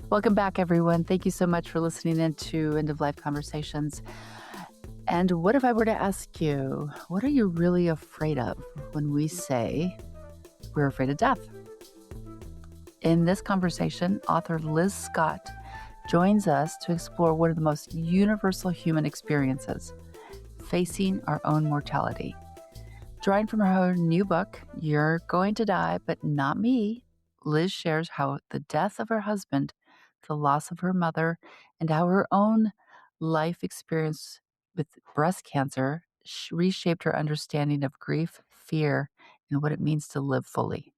Welcome back, everyone. Thank you so much for listening in to End of Life Conversations. And what if I were to ask you, what are you really afraid of when we say we're afraid of death? In this conversation, author Liz Scott joins us to explore one of the most universal human experiences, facing our own mortality. Drawing from her new book, You're Going to Die, But Not Me, Liz shares how the death of her husband, the loss of her mother, and how her own life experience with breast cancer reshaped her understanding of grief, fear, and what it means to live fully.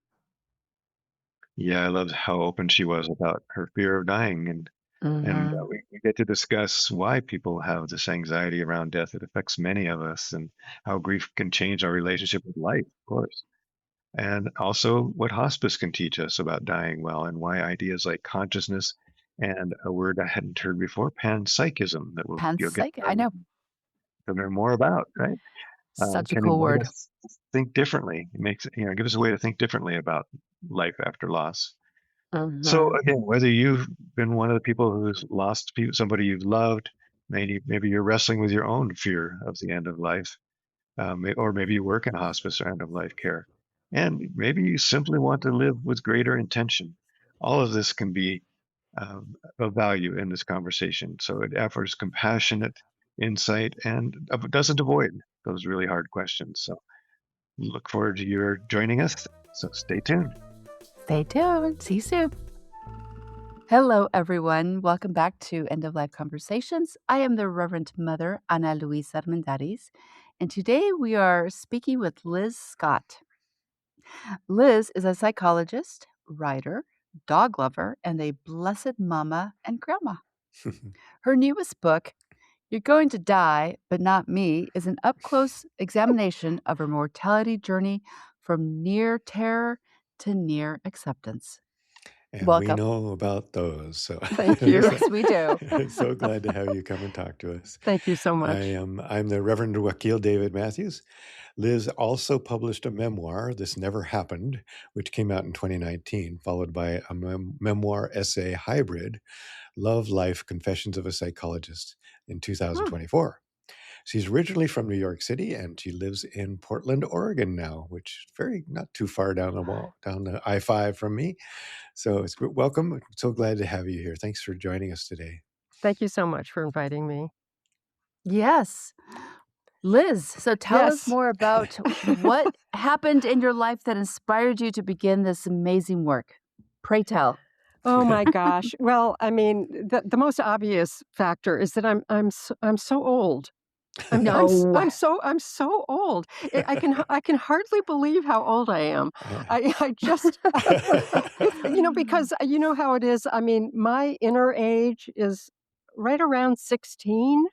Yeah, I loved how open she was about her fear of dying, and Mm-hmm. we get to discuss why people have this anxiety around death. It affects many of us, and how grief can change our relationship with life, of course. And also what hospice can teach us about dying well, and why ideas like consciousness and a word I hadn't heard before, panpsychism, that you'll get Panpsych, I know, to learn more about, right? such a Can cool invite word. us to think differently. It makes, give us a way to think differently about life after loss. So Mm-hmm. again, whether you've been one of the people who's lost somebody you've loved, maybe you're wrestling with your own fear of the end of life, or maybe you work in hospice or end of life care, and maybe you simply want to live with greater intention. All of this can be of value in this conversation. So it offers compassionate insight and doesn't avoid those really hard questions. So look forward to your joining us. So stay tuned. Stay tuned. See you soon. Hello, everyone. Welcome back to End of Life Conversations. I am the Reverend Mother Ana Luisa Armendariz, and today we are speaking with Liz Scott. Liz is a psychologist, writer, dog lover, and a blessed mama and grandma. Her newest book, You're Going to Die, But Not Me, is an up close examination of her mortality journey from near terror to near acceptance. And we Welcome. know about those. So, Thank you. Yes, we do. so glad to have you come and talk to us. Thank you so much. I'm the Reverend Wakil David Matthews. Liz also published a memoir, This Never Happened, which came out in 2019, followed by a memoir essay hybrid, Love Life Confessions of a Psychologist, in 2024. She's originally from New York City, and she lives in Portland, Oregon now, which is not too far down the I-5 from me. So it's welcome. So glad to have you here. Thanks for joining us today. Thank you so much for inviting me. Yes. Liz, so tell us Yes. more about what happened in your life that inspired you to begin this amazing work. Pray tell. Oh my gosh. Well, I mean, the most obvious factor is that I'm so old. No. I'm so old. I can hardly believe how old I am. I just because you know how it is. I mean, my inner age is right around 16.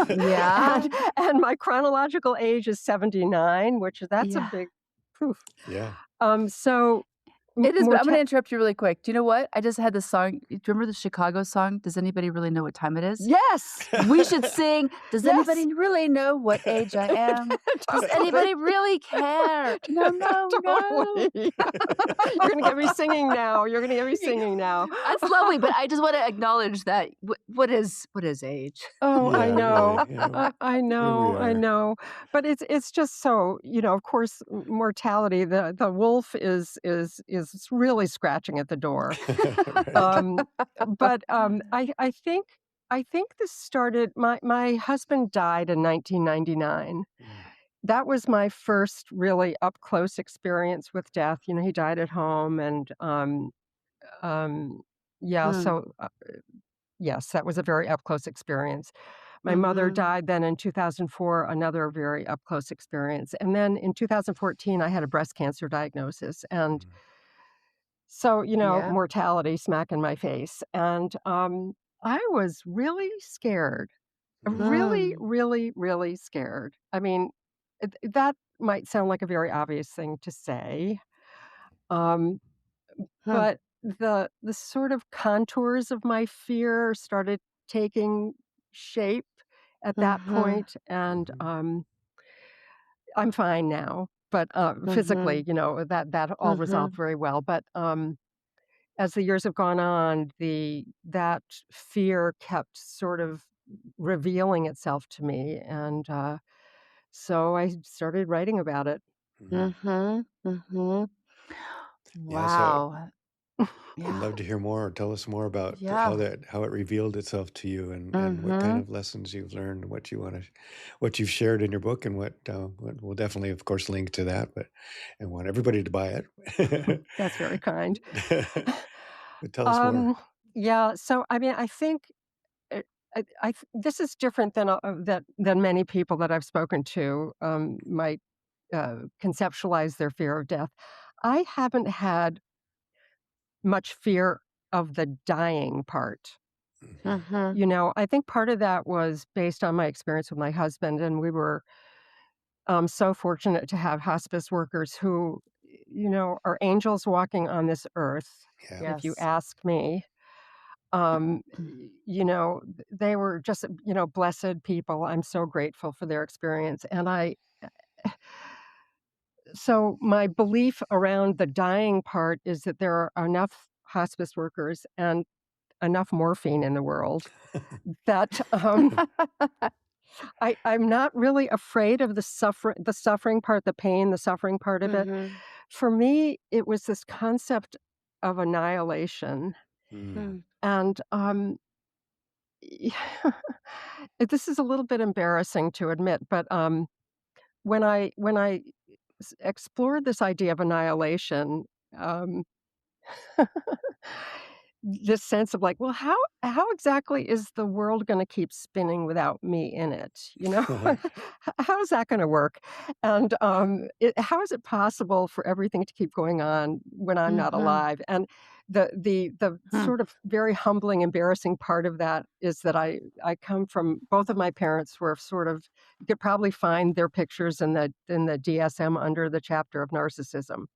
Yeah. and my chronological age is 79, which that's a Yeah. big proof. Yeah. So It is. I'm going to interrupt you really quick. Do you know what? I just had this song. Do you remember the Chicago song? Does anybody really know what time it is? Yes. We should sing. Does Yes. anybody really know what age I am? Does anybody really care? No, no, Totally. no. You're going to get me singing now. That's lovely, but I just want to acknowledge that what is age? Oh, I Yeah, know. really, yeah. I know. Here we I are. know. But it's just so, of course, mortality, the wolf is really scratching at the door. Right. But I think this started my husband died in 1999. That was my first really up close experience with death. He died at home, and yeah, Hmm. so yes, that was a very up close experience. My mother Mhm. died then in 2004, another very up close experience. And then in 2014, I had a breast cancer diagnosis. And so, Yeah. mortality smack in my face. And I was really scared, really, Mm. really, really scared. I mean, that might sound like a very obvious thing to say. Um, Huh. but the sort of contours of my fear started taking shape at that Mhm. point, and Mhm. I'm fine now. But physically, Mhm. that all resolved Mhm. very well. But as the years have gone on, that fear kept sort of revealing itself to me, and so I started writing about it. Mhm. Mhm. Mhm. Yeah, so Wow. I'd Yeah. love to hear more. Tell us more about Yeah. how it revealed itself to you, and what kind Mhm. of lessons you've learned, what you want to, what you've shared in your book, and what we'll definitely, of course, link to that. But and want everybody to buy it. That's very kind. But tell us more. Um, yeah, so I mean, I think it, this is different than than many people that I've spoken to might conceptualize their fear of death. I haven't had much fear of the dying part. Mhm. Mhm. You know, I think part of that was based on my experience with my husband, and we were so fortunate to have hospice workers who, are angels walking on this earth, Yeah. if you Yes. ask me. They were just, blessed people. I'm so grateful for their experience. And so my belief around the dying part is that there are enough hospice workers and enough morphine in the world that I'm not really afraid of the suffering part, the pain, the suffering part of it. Mhm. For me, it was this concept of annihilation. Mm. Mm. And this is a little bit embarrassing to admit, but when I explored this idea of annihilation, um, this sense of like, well, how exactly is the world going to keep spinning without me in it? How is that going to work? And how is it possible for everything to keep going on when I'm not Mhm. alive? And the Hmm. sort of very humbling, embarrassing part of that is that I come from both of my parents were sort of you could probably find their pictures in the DSM under the chapter of narcissism.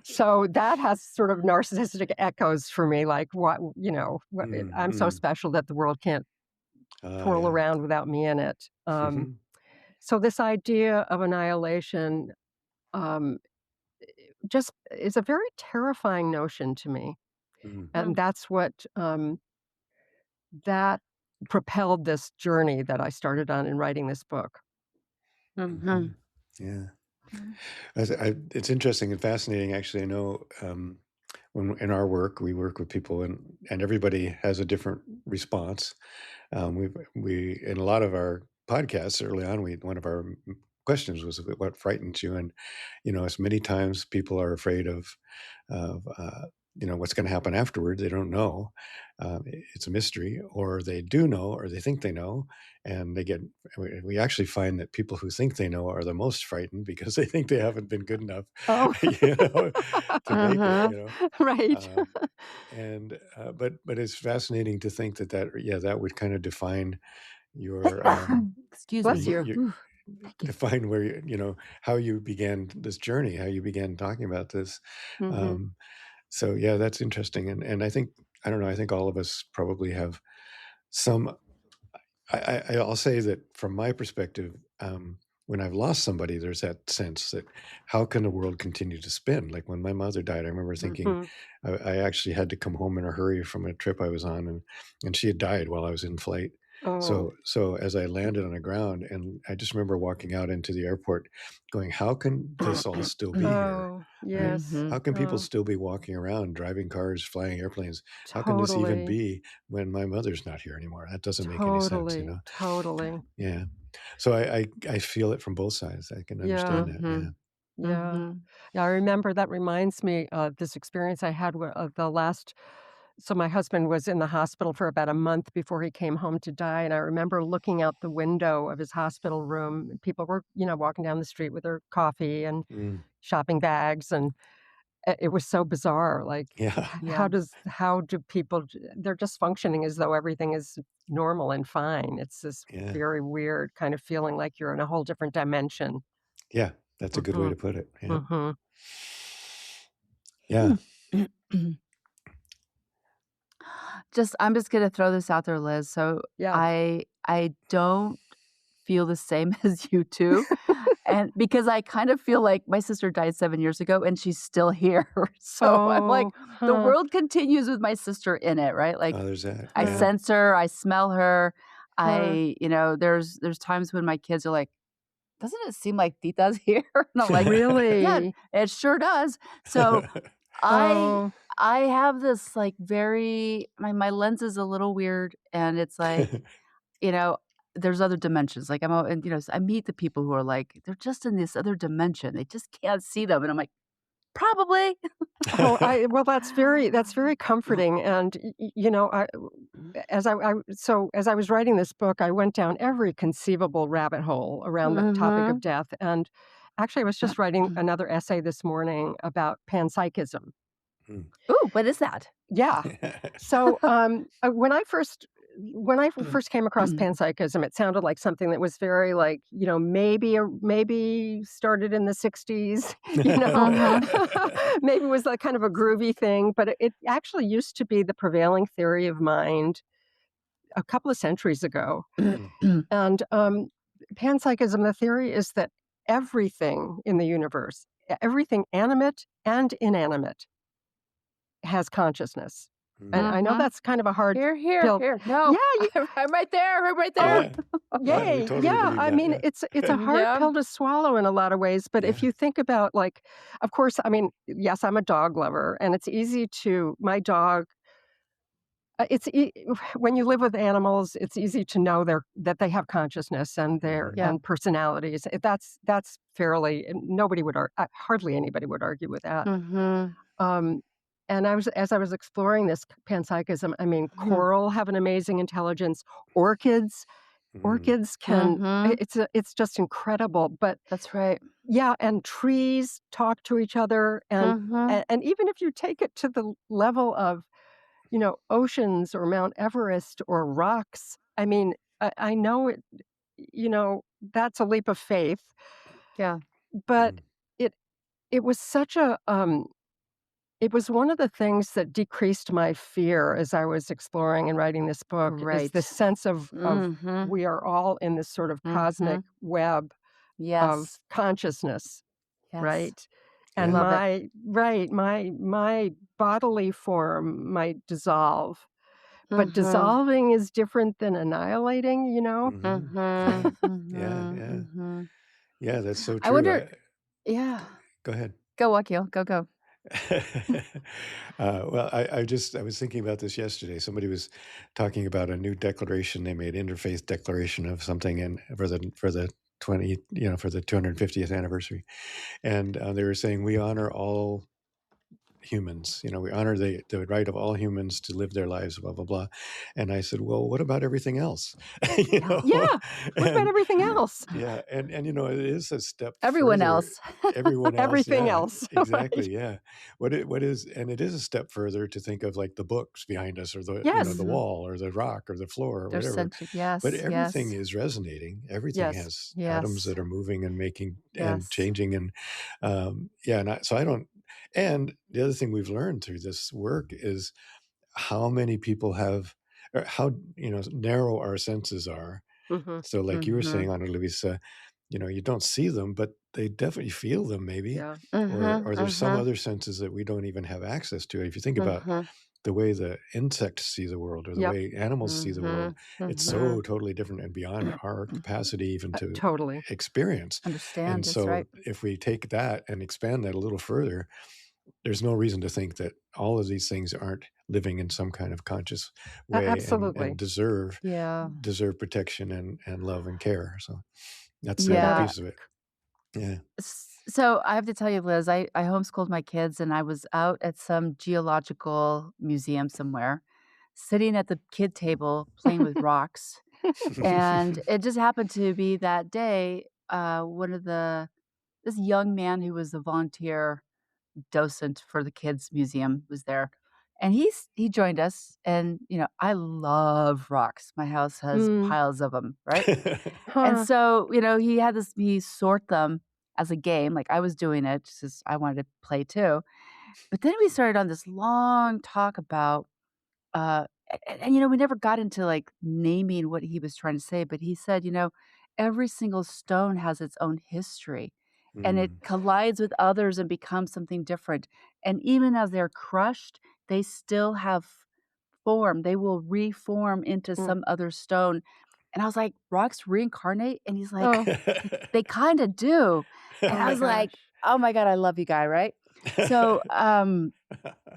So that has sort of narcissistic echoes for me, like Mm, I'm so mm. special that the world can't twirl Yeah. around without me in it. So this idea of annihilation um, just is a very terrifying notion to me, Mm, and Hmm. that's what that propelled this journey that I started on in writing this book. mhm. Mhm. Yeah. Mhm. It's interesting and fascinating. Actually, I know when in our work, we work with people, and everybody has a different response. We in a lot of our podcasts early on, we one of our questions was what frightens you, and as many times people are afraid of what's going to happen afterward. They don't know. It's a mystery, or they do know, or they think they know, and they get. We actually find that people who think they know are the most frightened because they think they haven't been good enough, Oh, you know, to make it. Mhm. right. Um, but it's fascinating to think that would kind of define your Excuse Bless me. your, you. your Ooh, thank you. define where how you began this journey, how you began talking about this. Hmm. Um, so yeah, that's interesting, and I don't know. I think all of us probably have some. I'll say that from my perspective, when I've lost somebody, there's that sense that how can the world continue to spin? Like when my mother died, I remember thinking Hmm. I actually had to come home in a hurry from a trip I was on, and she had died while I was in flight. Oh, So as I landed on the ground, and I just remember walking out into the airport, going, "How can this all still be here? oh, Right? yes. How Mhm. can people Oh, still be walking around, driving cars, flying airplanes? How can this even totally. be when my mother's not here anymore? That doesn't make any sense, you Totally, know?" totally. Yeah. So I feel it from both sides. I can Yeah, understand that. Yeah. Mhm. yeah. Mhm. Yeah, I remember that reminds me of this experience I had with the last so my husband was in the hospital for about a month before he came home to die, and I remember looking out the window of his hospital room, and people were, walking down the street with their coffee and Mm. shopping bags, and it was so bizarre, like, Yeah. Yeah. how do people they're just functioning as though everything is normal and fine. It's this Yeah. very weird kind of feeling like you're in a whole different dimension. Yeah. That's a good way Mhm, to put it. Yeah. mhm. Yeah. I'm just gonna throw this out there, Liz. So Yeah. I don't feel the same as you do. And because I kind of feel like my sister died 7 years ago and she's still here. So I'm like, Oh, the world continues with my sister in it, right? Like Oh, there's that. I Yeah. sense her, I smell her. Huh. There's times when my kids are like, doesn't it seem like Tita's here? And I'm like, yeah, Really? it sure does. So I Oh, I have this like my lens is a little weird and it's like, you know, there's other dimensions. Like and I meet the people who are like, they're just in this other dimension. They just can't see them. And I'm like, probably. well, that's very comforting, and as I was writing this book, I went down every conceivable rabbit hole around the topic of Mhm. death, and actually, I was just writing another essay this morning about panpsychism. Mm. Ooh, what is that? Yeah. So, when I first came across panpsychism, it sounded like something that was very like, maybe started in the 60s, you know, Mhm. maybe it was like kind of a groovy thing, but it actually used to be the prevailing theory of mind a couple of centuries ago. Mm. And panpsychism, the theory is that everything in the universe, everything animate and inanimate, has consciousness. And Mm. I know Mhm. that's kind of a hard Here, here, pill. here. No, Yeah, you I'm right there. I'm right oh, there. Yeah. Yeah, we yay. totally Yeah, believe I that. mean, Yeah. it's a hard Yeah. pill to swallow in a lot of ways, but if Yeah. you think about, like, of course, I mean, yes, I'm a dog lover, and it's easy to my dog it's ea when you live with animals, it's easy to know that they have consciousness and their Mhm. Yeah. and personalities. That's fairly nobody would hardly anybody would argue with that. Mhm. Um, and as I was exploring this panpsychism, I mean, Mhm. coral have an amazing intelligence. Orchids, Mhm. orchids can. Mhm. It's just incredible. But That's right. yeah, and trees talk to each other, Mhm. and even if you take it to the level of oceans or Mount Everest or rocks, I mean, I know it. That's a leap of faith, Yeah. but Mm. it it was such a it was one of the things that decreased my fear as I was exploring and writing this book is this Great. sense of Mhm. we are all in this sort of cosmic Mhm. web of Yes. consciousness, Yes. right? I And Yeah. love it. my bodily form might dissolve, but Mhm. dissolving is different than annihilating, you know? Mhm. Yeah. Mhm. Yeah, Mhm. yeah. Mhm. Yeah, that's so I true. wonder yeah. Go ahead. Go, Akil. Go, go. Well, I was thinking about this yesterday. Somebody was talking about a new declaration they made, interfaith declaration of something, and for the 250th anniversary, and they were saying we honor all humans. We honor the right of all humans to live their lives, blah blah blah. And I said, well, what about everything else? you Yeah. know, Yeah. What about and everything else? yeah, and it is a step Everyone further. else. Everyone else, Everything yeah, else, right? exactly, yeah. And it is a step further to think of like the books behind us, or the Yes. Mhm. wall, or the rock, or the floor, or They're whatever. sentient. But Yes. everything Yes. is resonating. Everything Yes. has atoms Yes. that are moving and making and Yes. changing, and yeah. So I don't. And the other thing we've learned through this work is how many people have, or how narrow our senses are. Mhm. So, like you were saying, Mhm. Ana Luisa, you don't see them, but they definitely feel them, maybe, Yeah. or Mhm. there's some Mhm. other senses that we don't even have access to. If you think about Mhm. the way the insects see the world, or the Yep. way animals see the world, Mhm. it's Mhm. so totally different and beyond our capacity even to Totally. experience. And Understand. That's so, right. if we take that and expand that a little further, there's no reason to think that all of these things aren't living in some kind of conscious way, and Absolutely. Yeah. deserve protection and love and care. So that's the other That Yeah. piece of it. Yeah. So I have to tell you, Liz, I homeschooled my kids and I was out at some geological museum somewhere, sitting at the kid table playing with rocks. And it just happened to be that day, this young man who was a volunteer docent for the kids museum was there. And he joined us and I love rocks. My house has mm, piles of them, right? And huh. so, he sort them as a game, like I was doing it just 'cause I wanted to play too. But then we started on this long talk about, we never got into, like, naming what he was trying to say, but he said, every single stone has its own history, and it Mm. collides with others and becomes something different. And even as they're crushed, they still have form. They will reform into Mm. some other stone. And I was like, "Rocks reincarnate?" And he's like, Oh, "They kinda do." oh And I my was like, gosh. "Oh my god, I love you, guy," right? So,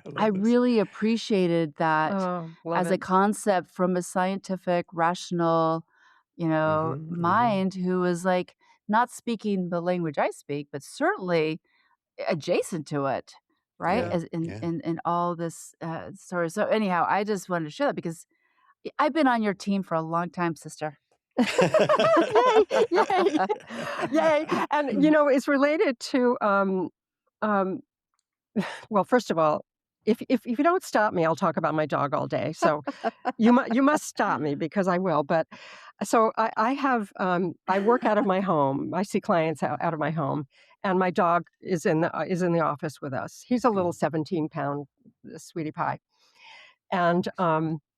I I love this. really appreciated that Oh, love as a it. concept from a scientific, rational, Hmm. Hmm. mind who was, like, not speaking the language I speak, but certainly adjacent to it, right? Yeah. Yeah. As in Yeah. in in all this, story. So anyhow, I just wanted to share that because I've been on your team for a long time, sister. Yay, yay, yay. And, it's related to, um, well, first of all, if you don't stop me, I'll talk about my dog all day. So you must stop me because I will. But so I have I work out of my home. I see clients out of my home, and my dog is in the office with us. He's a little 17-pound sweetie pie, and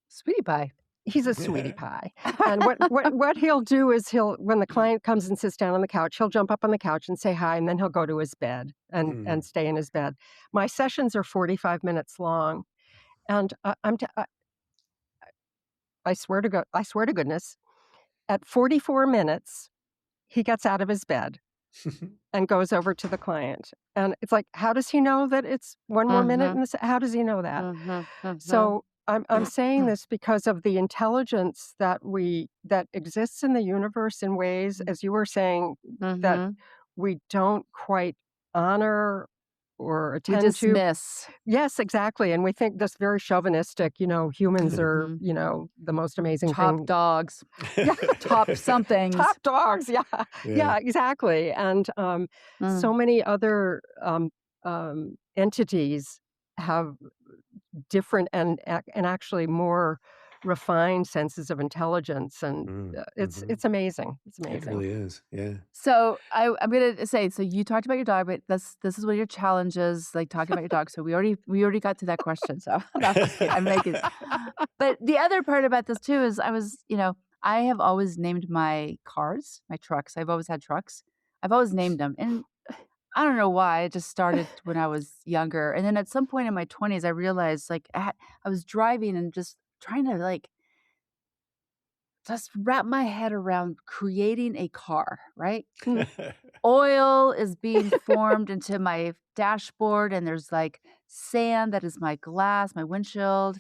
Sweetie pie. he's a sweetie pie. And what he'll do is when the client comes and sits down on the couch, he'll jump up on the couch and say hi, and then he'll go to his bed and Mm. stay in his bed. My sessions are 45 minutes long, and I swear to God, I swear to goodness, at 44 minutes, he gets out of his bed and goes over to the client. And it's like, how does he know that it's one more minute? Mhm, And how does he know that? mhm, mhm. So I'm saying this because of the intelligence that exists in the universe in ways, as you were saying, that Mhm. we don't quite honor or We attend to. dismiss. Yes, exactly. And we think this very chauvinistic, humans are, Mhm. the most amazing Top thing. dogs. Yeah. Top somethings. Top dogs. Yeah. Yeah. Yeah, exactly. And Mm. so many other entities have different and actually more refined senses of intelligence. And Mm. it's Hmm. it's amazing. It's It amazing. really is. Yeah. So I'm gonna say, so you talked about your dog, but this is one of your challenges, like talking about your dog. So we already got to that question. So no, I'm just kidding. I'm making. But the other part about this too is I have always named my cars, my trucks. I've always had trucks. I've always named them, and I don't know why. It just started when I was younger, and then at some point in my 20s, I realized like I was driving and just trying to like just wrap my head around creating a car, right? Mm, Oil is being formed into my dashboard, and there's like sand that is my glass, my windshield,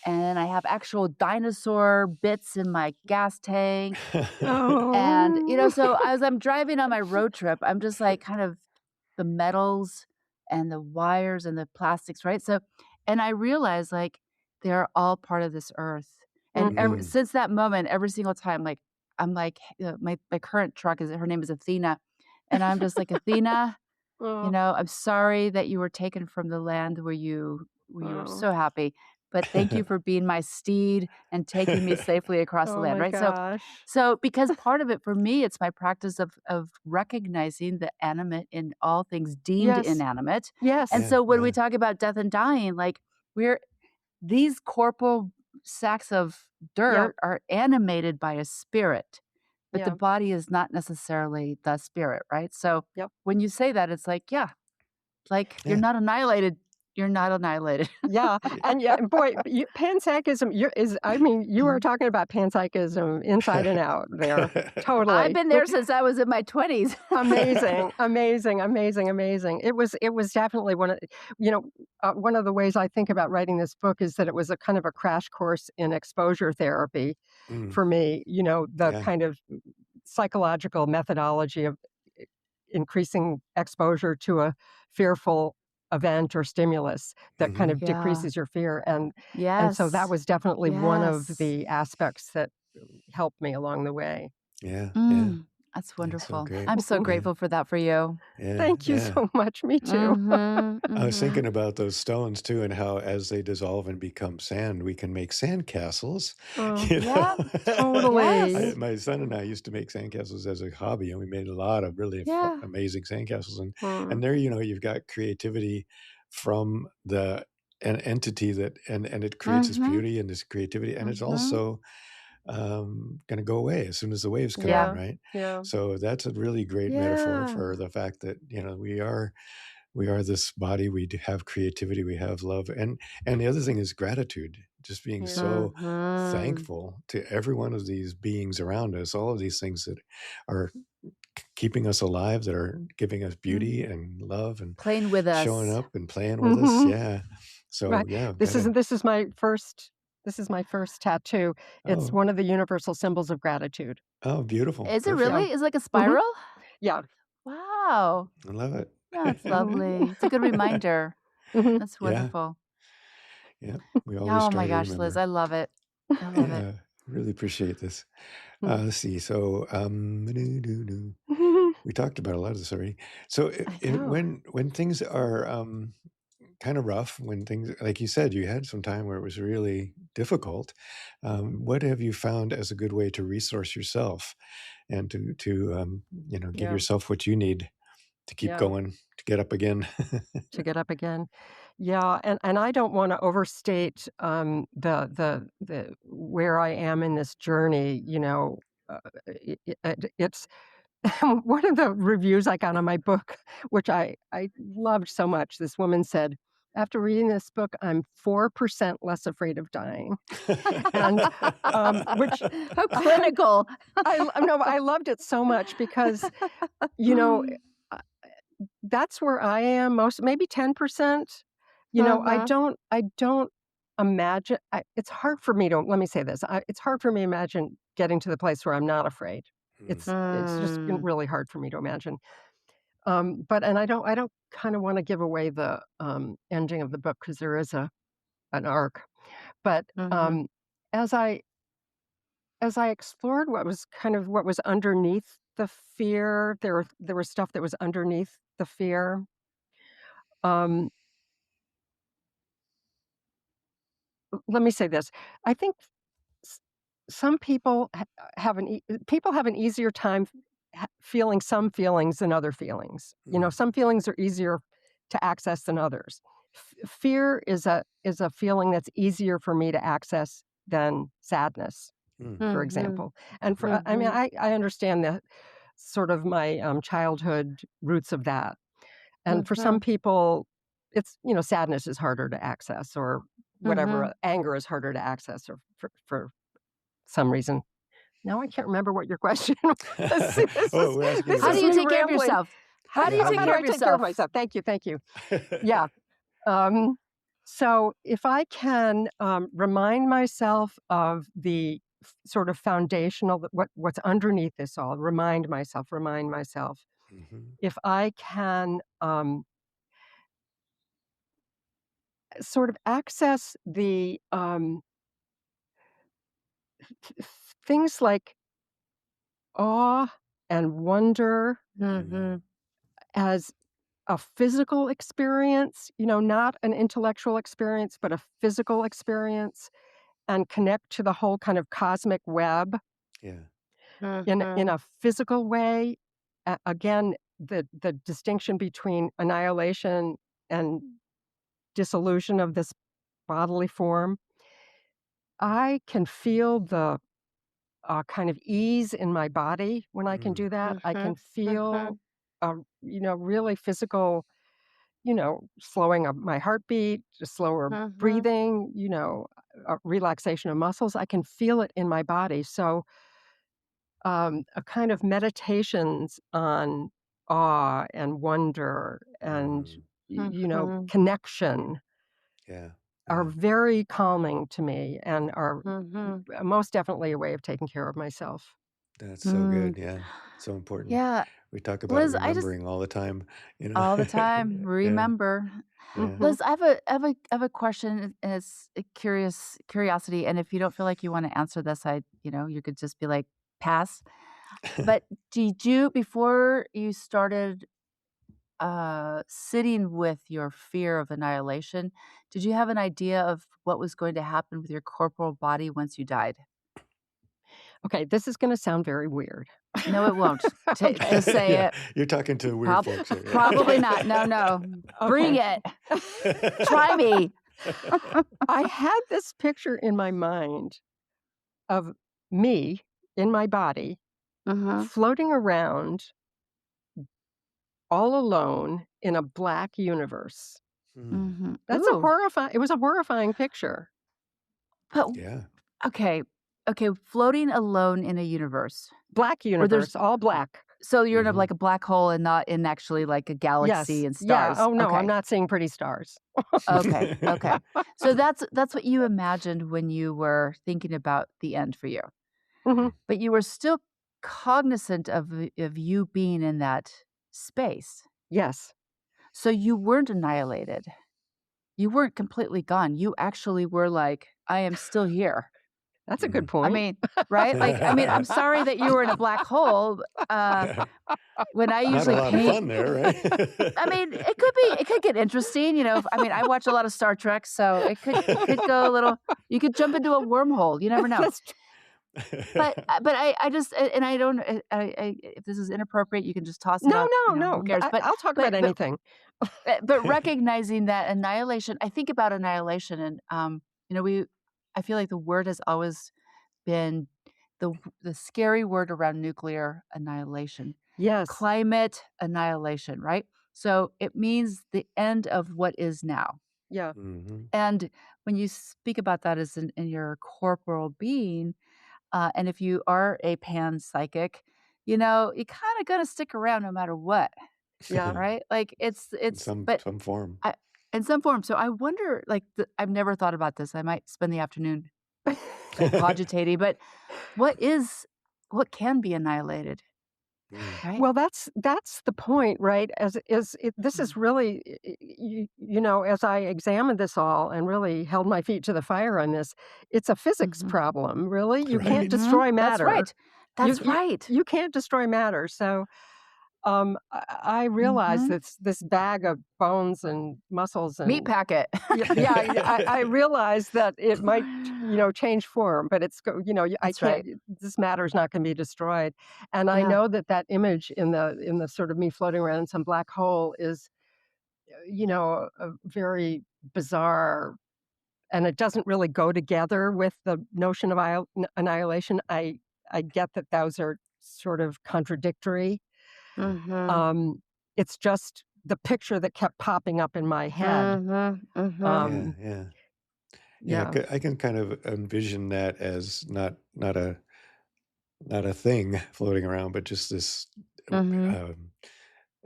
and I have actual dinosaur bits in my gas tank. And, oh. so as I'm driving on my road trip, I'm just like kind of the metals and the wires and the plastics, right? So, and I realize like they're all part of this earth. And Mm. since that moment, every single time, like I'm like my current truck is her name is Athena, and I'm just like Athena. Oh, I'm sorry that you were taken from the land where you were oh, so happy, but thank you for being my steed and taking me safely across the oh land, my right? So gosh. so because part of it for me, it's my practice of recognizing the animate in all things deemed Yes. inanimate. And Yes. Yeah. so when we Yeah. talk about death and dying, like we're these corporal sacks of Yep. dirt are animated by a spirit, but the Yep. body is not necessarily the spirit, right? So Yep. when you say that, it's like, yeah, like you're Yeah. not annihilated. You're not annihilated. Yeah, and yeah, boy, panpsychism. I mean, you are talking about panpsychism inside and out there. I've Totally. been there since I was in my 20s. Amazing, amazing, amazing, amazing. It was definitely one of the ways I think about writing this book is that it was a kind of a crash course in exposure therapy Mm. for me. The Yeah. kind of psychological methodology of increasing exposure to a fearful event or stimulus that kind Hmm. of Yeah. decreases your fear, and so that Yes. was definitely one of Yes. the aspects that helped me along the way. Yeah. Yeah. That's That's so wonderful. great. I'm so Yeah. grateful for that for you. Yeah. Thank you Yeah. so much. Me too. Mhm. I was Mhm. thinking about those stones too, and how as they dissolve and become sand, we can make sand castles. Oh, You know, Yep. totally. Yes. my son and I used to make sandcastles as a hobby, and we made a lot of really Yeah. amazing sandcastles. And Mm, there, you've got creativity from an entity that, and it creates this Mhm. beauty and this creativity, and it's Mhm. also going to go away as soon as the waves come in, Yeah. right? Yeah. So that's a really great metaphor for the fact that, we are this body. We have creativity, we have love, and the other thing is gratitude. Just being Yeah. so Mhm. thankful to every one of these beings around us, all of these things that are keeping us alive, that are giving us beauty and love and Playing with showing us. up and playing with us. Mhm. Yeah. So Right. yeah, This gotta. is my first tattoo. It's Oh, one of the universal symbols of gratitude. oh, beautiful, Is it perfect. really? Is it like a Mhm. spiral? Yeah. Wow. I love it. That's Mhm. lovely. It's a good reminder. Mhm. That's Yeah, wonderful. yeah. We always Oh try my to gosh, Liz, remember. I love it. I love it. Yeah, really appreciate this. Mhm. Let's see. So, we talked about a lot of this already. So, I know. when things are kind of rough, when things, like you said, you had some time where it was really difficult. What have you found as a good way to resource yourself and to give Yeah. yourself what you need to keep Yeah. going, to get up again? To get up again. Yeah, and I don't want to overstate the where I am in this journey. It's one of the reviews I got on my book, which I loved so much. This woman said, "After reading this book, I'm 4% less afraid of dying," and which How clinical. no, I loved it so much because you know uh, that's where I am most, maybe 10%. Uh-huh. I don't imagine, it's hard for me to, let me say this, it's hard for me to imagine getting to the place where I'm not afraid. Mm, It's just Mm. really hard for me to imagine. And I don't kind of want to give away the ending of the book because there is an arc. But Mhm. as I explored what was underneath the fear, there was stuff that was underneath the fear. Um, Let me say this. I think s some people people have an easier time feeling some feelings than other feelings. mm, Some feelings are easier to access than others. Fear is a feeling that's easier for me to access than sadness, mm, for Mhm. example. And I mean, Mhm. I understand the sort of my, childhood roots of that. And for some Mhm. people, sadness is harder to access, or whatever, Mhm. anger is harder to access, or for some reason. Now I can't remember what your question was. See, Oh, we're asking this How do is about. you me take care of rambling. yourself? How do you take How do care I of take care of yourself? myself? Thank you, thank you. Yeah. Um, so if I can remind myself of the sort of foundational, what's underneath this all, remind myself. Mhm, If I can sort of access the things like awe and wonder mm, Mhm. as a physical experience, not an intellectual experience, but a physical experience, and connect to the whole kind of cosmic web yeah. in Mhm. a physical way. Again, the distinction between annihilation and dissolution of this bodily form. I can feel the kind of ease in my body when I can Mm, do that. I can Mhm. feel, Mhm. really physical, slowing of my heartbeat, just slower Mhm. breathing, relaxation of muscles. I can feel it in my body. So, a kind of meditations on awe and wonder and, mm, Mhm. connection yeah, are yeah. very calming to me and are Mhm. most definitely a way of taking care of myself. That's so Mm. good. Yeah, so important. Yeah, We talk about Liz, I just remembering all the time. You know. all the time Yeah, remember. yeah. Mhm. Liz, I have a question, and it's a curiosity, and if you don't feel like you want to answer this, you could just be like, pass. But did you, before you started sitting with your fear of annihilation, did you have an idea of what was going to happen with your corporal body once you died? Okay, this is going to sound very weird. No, it won't. Okay. Just say Yeah, it. you're talking to weird Prob- folks here. Probably Okay. not. No, no. Bring Okay. it. Try me. I had this picture in my mind of me in my body Mm-hmm. floating around all alone in a black universe. Hmm. Mm-hmm. That's Ooh. it was a horrifying picture. But Yeah. okay. Okay. Floating alone in a universe Black where there's universe, all black. so you're in a, Hmm. like a black hole and not in actually like a galaxy Yes. and Yeah. stars. Oh no, I'm Okay. not seeing pretty stars. Okay. Okay. So that's what you imagined when you were thinking about the end for you. Mhm. But you were still cognizant of you being in that space. Yes. So you weren't annihilated. You weren't completely gone. You actually were like, I am still here. That's a good Mhm. I point. mean, right? Like, I mean, I'm sorry that you were in a black hole. When I Not a usually lot of paint, fun there, right? I mean, it could get interesting, you know. I mean, I watch a lot of Star Trek, so it could go a little. You could jump into a wormhole. You never know. That's tr- But I just and I don't if this is inappropriate, you can just toss it no, out. no, You know, no. who cares? I'll talk about But but anything. but recognizing that annihilation, I think about annihilation, and you know, I feel like the word has always been the scary word around nuclear annihilation, Yes. climate annihilation, right? So it means the end of what is now. Yeah. Hmm. And when you speak about that as in your corporal being, and if you are a panpsychic, you know, you kind of gonna stick around no matter what, Yeah. right? Like In but some form. I in some form. So I wonder, like, I've never thought about this. I might spend the afternoon cogitating, but what is what can be annihilated, Mm. right? Well, that's the point, right? As is it, this Mm. is really you know, as I examined this all and really held my feet to the fire on this, it's a physics Mhm. problem, really. You can't Right. Mhm. destroy That's matter. right. That's You right. you can't destroy matter. So I realize Mhm. this bag of bones and muscles Meat and packet. yeah, I realize that it might, you know, change form, but you know, I That's can't. right. This matter is not going to be destroyed, and I Yeah. know that that image in the sort of me floating around in some black hole is, you know, a very bizarre, and it doesn't really go together with the notion of annihilation. I get that those are sort of contradictory. Mhm. Um, it's just the picture that kept popping up in my head. Mhm. Mhm. Yeah, Um, yeah. Yeah, yeah. I can kind of envision that as not a thing floating around, but just this Mhm. um,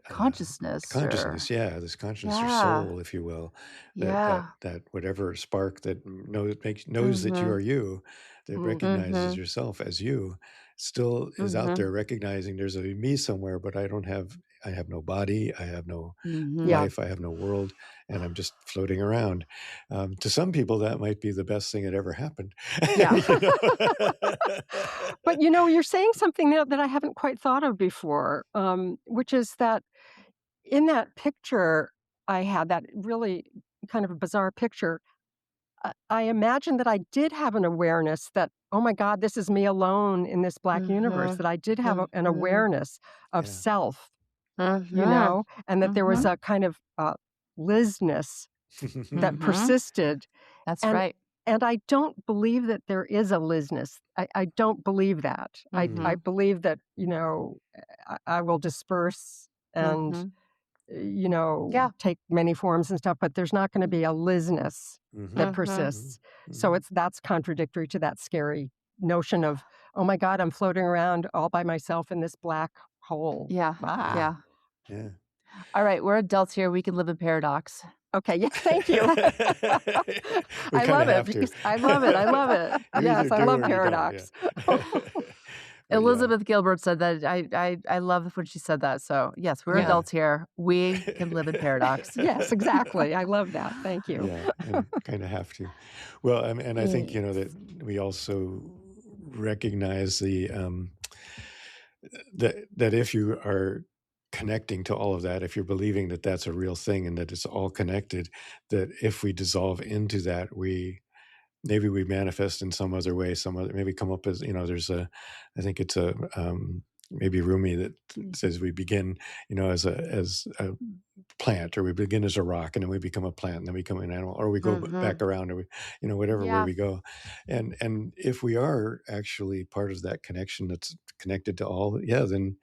uh, Consciousness consciousness. or Yeah, this consciousness or yeah. soul, if you will, Yeah. that whatever spark that knows that you Mhm. are you, that Mm. recognizes Mhm. yourself as you, still is out Mhm. there recognizing there's a me somewhere, but I have no body, I have no Mhm. Yeah. life, I have no world, and I'm just floating around. To some people, that might be the best thing that ever happened. Yeah. You know? But, you know, you're saying something now that I haven't quite thought of before, which is that in that picture I had, that really kind of a bizarre picture, I imagine that I did have an awareness that, "Oh my god, this is me alone in this black universe," Mhm. that I did have an Mhm. awareness of Yeah. self, you Mhm. know, and that there was Mhm. a kind of, Lizness that Mhm. persisted. That's And right. I don't believe that there is a Lizness. I don't believe that. I Mm. Mhm. believe that, you know, I will disperse and, Mhm. you know, Yeah. take many forms and stuff, but there's not gonna be a Lizness that Mhm. Mhm. Mhm. persists. So Mhm. that's contradictory to that scary notion of, "Oh my god, I'm floating around all by myself in this black hole." Yeah. Yeah. Ah. Yeah. Yeah. All right, we're adults here. We can live in paradox. Okay, yeah, thank you. We I kinda love it have to. because I love it, I love it. You either Yes, I do love or you don't, yeah. paradox. But yeah. Elizabeth Gilbert said that. I love when she said that. So yes, we're Yeah. Yeah. adults here. We can live in paradox. Yes, exactly. I love that. Thank you. Yeah, and kinda have to. Well, and I think, you know, that Yes. we also recognize that if you are connecting to all of that, if you're believing that that's a real thing and that it's all connected, that if we dissolve into that, maybe we manifest in some other way, some other maybe come up as, you know, there's a I think it's a maybe Rumi that says we begin, as a plant, or we begin as a rock, and then we become a plant, and then we become an animal, or we go back around, or whatever where Yeah. we go. And if we are actually part of that connection that's connected to all, then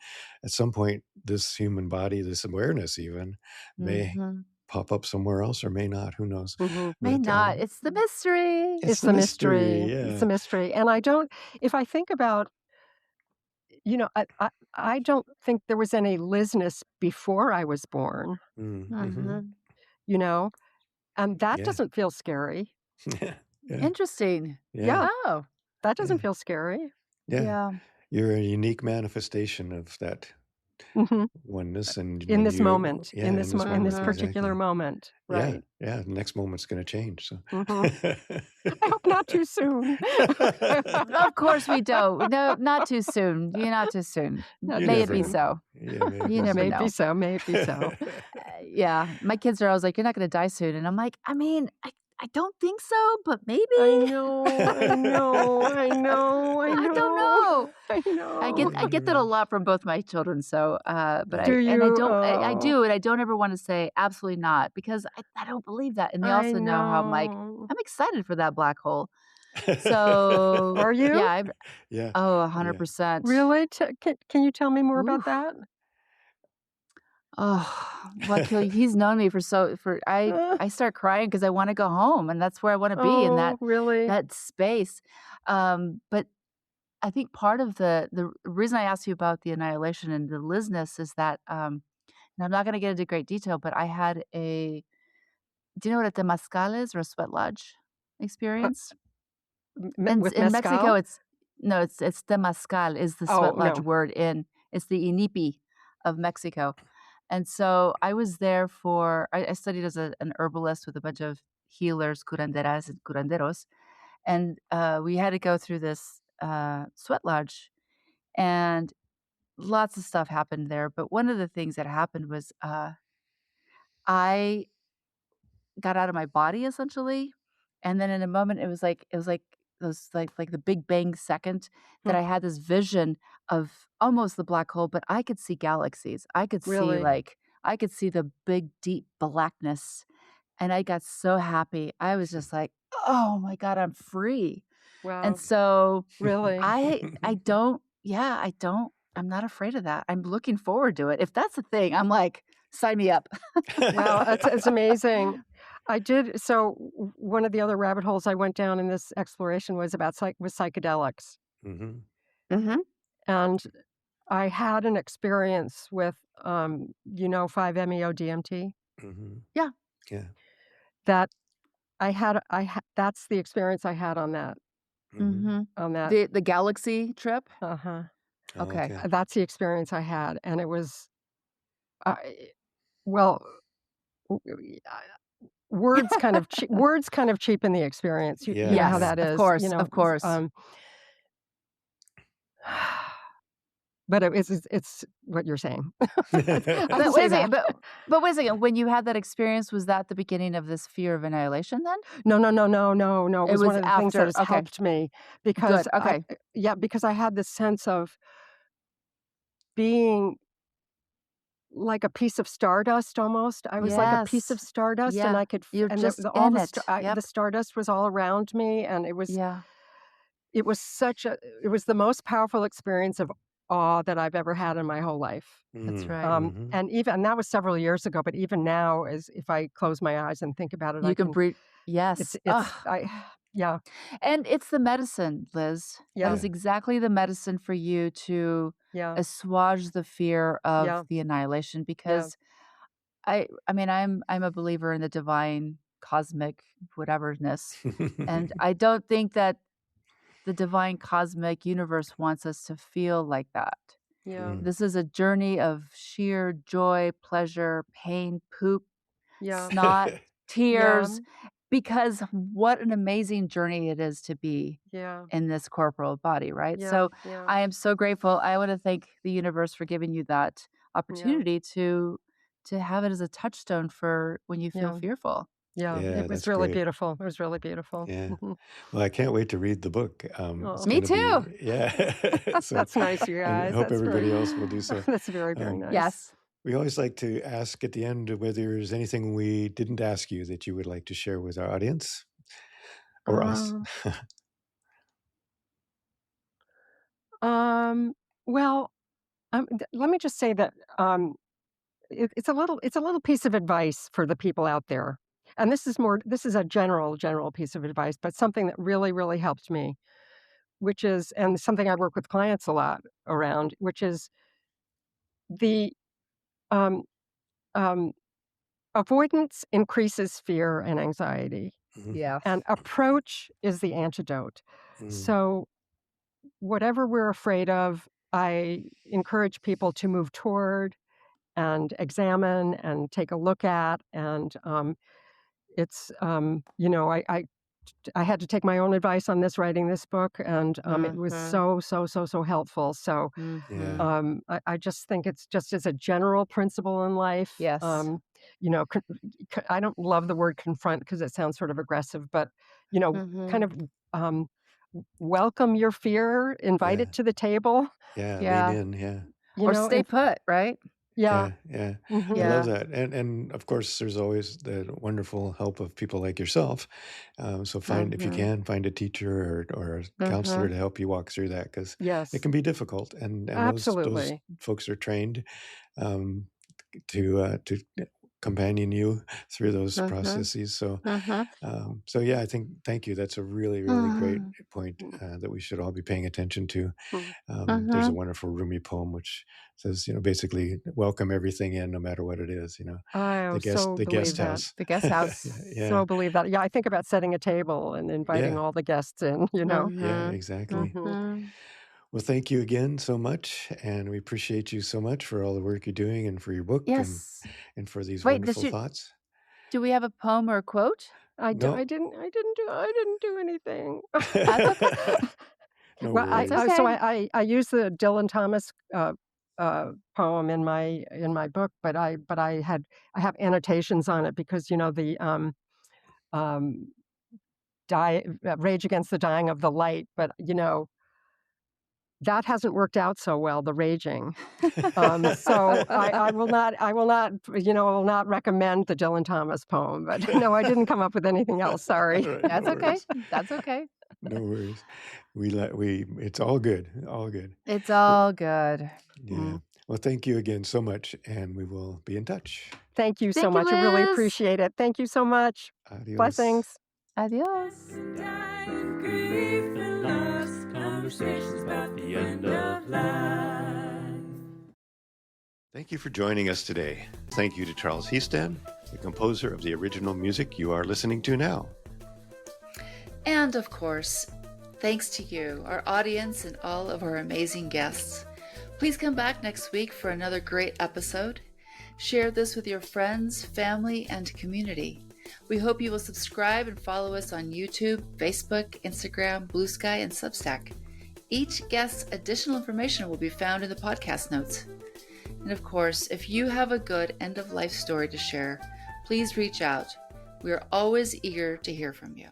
at some point this human body, this awareness even, may pop up somewhere else, or may not. Who knows? May But not. It's the mystery. it's the mystery. It's a Yeah. mystery. And if I think about, I don't think there was any Lizness before I was born, Mm-hmm. and that Yeah. doesn't feel scary. Yeah. Interesting. Yeah. Oh, That doesn't Yeah. feel scary. Yeah. yeah. You're a unique manifestation of that hmm oneness, and In when this you, moment, yeah, in this in this in this moment, particular exactly. moment, Yeah, right? yeah. The next moment's going to change. So, I hope not too soon. Of course we don't. No, not too soon. Not too soon. Not you May too it be never, soon. so. yeah, maybe You never so. know. Maybe so. Yeah. My kids are always like, "You're not going to die soon." And I'm like, I mean, I don't think so, but maybe. I know. I don't know. I know. I get that a lot from both my children. So, but Do I you? don't, I Oh, do, and I don't ever want to say absolutely not, because I don't believe that. And they I also know how know. I'm excited for that black hole. So Are you? yeah, Yeah, oh, yeah. 100%. Really? Can you tell me more about Oof. that? Oh, he's known me I start crying because I want to go home, and that's where I want to be, in Oh, really? that space. But I think part of the reason I asked you about the annihilation and the Lizness is that, and I'm not going to get into great detail, but I had do you know what a temazcal is, or a sweat lodge Uh, experience? with In Mexico, mezcal? it's temazcal is the Oh, sweat lodge no. word it's the inipi of Mexico. And so I was there I studied as an herbalist with a bunch of healers, curanderas and curanderos. And we had to go through this sweat lodge, and lots of stuff happened there. But one of the things that happened was I got out of my body, essentially, and then in a moment it was like those, like the Big Bang second, that Hmm, I had this vision of almost the black hole, but I could see galaxies. really? I could see the big deep blackness, and I got so happy. I was just like, "Oh my god, I'm free." And Wow. so Really? I'm not afraid of that. I'm looking forward to it. If that's the thing, I'm like, "Sign me up." Wow, it's amazing. I did so one of the other rabbit holes I went down in this exploration was about psychedelics. Mm-hmm. Mhm. And I had an experience with 5-MeO DMT Mm-hmm. Yeah. Yeah. that that's the experience I had on that. Mm-hmm. On that. The galaxy trip? Uh-huh. Oh, Okay. okay. That's the experience I had, and it was well, w- words kind of cheapen the experience. You know Yeah, how Yes, yeah. that of is, course, of course. but it's what you're saying. I But say wait a second, that. but wait a second, when you had that experience, was that the beginning of this fear of annihilation then? No, no, no, no, no, no. It It was one was of the things that after. has Okay, helped me because good, okay. because I had this sense of being like a piece of stardust almost. I was like a piece of Yes. stardust, and Yeah, I could you're and just all in it. the Yep. stardust was all around me, and Yeah, it was it was the most powerful experience of awe that I've ever had in my whole life. that's Mm, right. mm-hmm. And that was several years ago, but even now, as if I close my eyes and think about it, I You can can. breathe. Yes. Ugh. Yeah, And it's the medicine, Liz. That yeah, is Yeah. exactly the medicine for you to yeah, assuage the fear of yeah, the annihilation, yeah, because I mean, I'm a believer in the divine cosmic whateverness, and I don't think that the divine cosmic universe wants us to feel like that. yeah, Mm. This is a journey of sheer joy, pleasure, pain, poop, yeah, snot, yeah, tears, because what an amazing journey it is to be yeah, in this corporal body, right? yeah, So yeah, I am so grateful. I want to thank the universe for giving you that yeah, opportunity to have it as a touchstone for when you feel yeah. fearful. Yeah, Yeah, it was that's really great. beautiful. It was really beautiful. Yeah. Mhm. Well, I can't wait to read the book. It's Oh, Me going to too. be, yeah. So, that's nice, you and I guys. hope That's very, everybody else will do so. that's very, very Um, nice. Yes. we always like to ask at the end whether there's anything we didn't ask you that you would like to share with our audience or us. Um, um, well, let me just say that it's a little piece of advice for the people out there, and this is a general piece of advice, but something that really, really helped me, which is, and something I work with clients a lot around, which is the um, um, avoidance increases fear and anxiety, Mhm. Yes. and approach is the antidote. Mm. So, whatever we're afraid of, I encourage people to move toward and examine and take a look at. And it's, I had to take my own advice on this, writing this book, and it was Mhm. so helpful. So Yeah. Mhm. I just think it's just as a general principle in life. Yes. You know, I don't love the word confront because it sounds sort of aggressive, but, kind Mhm. of welcome your fear, invite Yeah. it to the table, Yeah. Lean Yeah. in. Yeah. Or stay and put, right? yeah. Yeah, yeah. I Hmm. love Yeah. that. And of course, there's always the wonderful help of people like yourself. So if you Mhm. can, find a teacher or a counselor Mhm. to help you walk through that, because it Yes, can be difficult. And those absolutely. folks are trained um, to companion you through those Mhm. processes. So Mhm. so yeah, I think thank you. That's a really, really great Mhm. point that we should all be paying attention to. Mhm. There's a Mhm. wonderful Rumi poem which says, basically welcome everything in, no matter what it is. I so The believe guest that. house. The guest house. Yeah, So believe that. Yeah, I think about setting a table and inviting yeah, all the guests in, you know. yeah, Mhm. exactly. Hmm. Mhm. Well, thank you again so much, and we appreciate you so much for all the work you're doing and for your book Yes. and for these Wait, wonderful thoughts. do we have a poem or a quote? No, I didn't do anything. That's okay. no Well, That's worries. okay. I use the Dylan Thomas poem in my book, but I have annotations on it because the um, Rage Against the Dying of the Light, but that hasn't worked out so well. The raging, so I will not recommend the Dylan Thomas poem. But no, I didn't come up with anything else. Sorry. All right, no That's okay. worries. That's okay. No worries. It's all good. All good. It's Well, all good. yeah. Well, thank you again so much, and we will be in touch. Thank you so Thank you, much. I really Liz. appreciate it. Thank you so much. Adios. Blessings. Adios. Dying, grief, and loss, conversations about the end of life. Thank you for joining us today. Thank you to Charles Heaston, the composer of the original music you are listening to now. And of course, thanks to you, our audience, and all of our amazing guests. Please come back next week for another great episode. Share this with your friends, family, and community. We hope you will subscribe and follow us on YouTube, Facebook, Instagram, Blue Sky, and Substack. Each guest's additional information will be found in the podcast notes. And of course, if you have a good end-of-life story to share, please reach out. We are always eager to hear from you.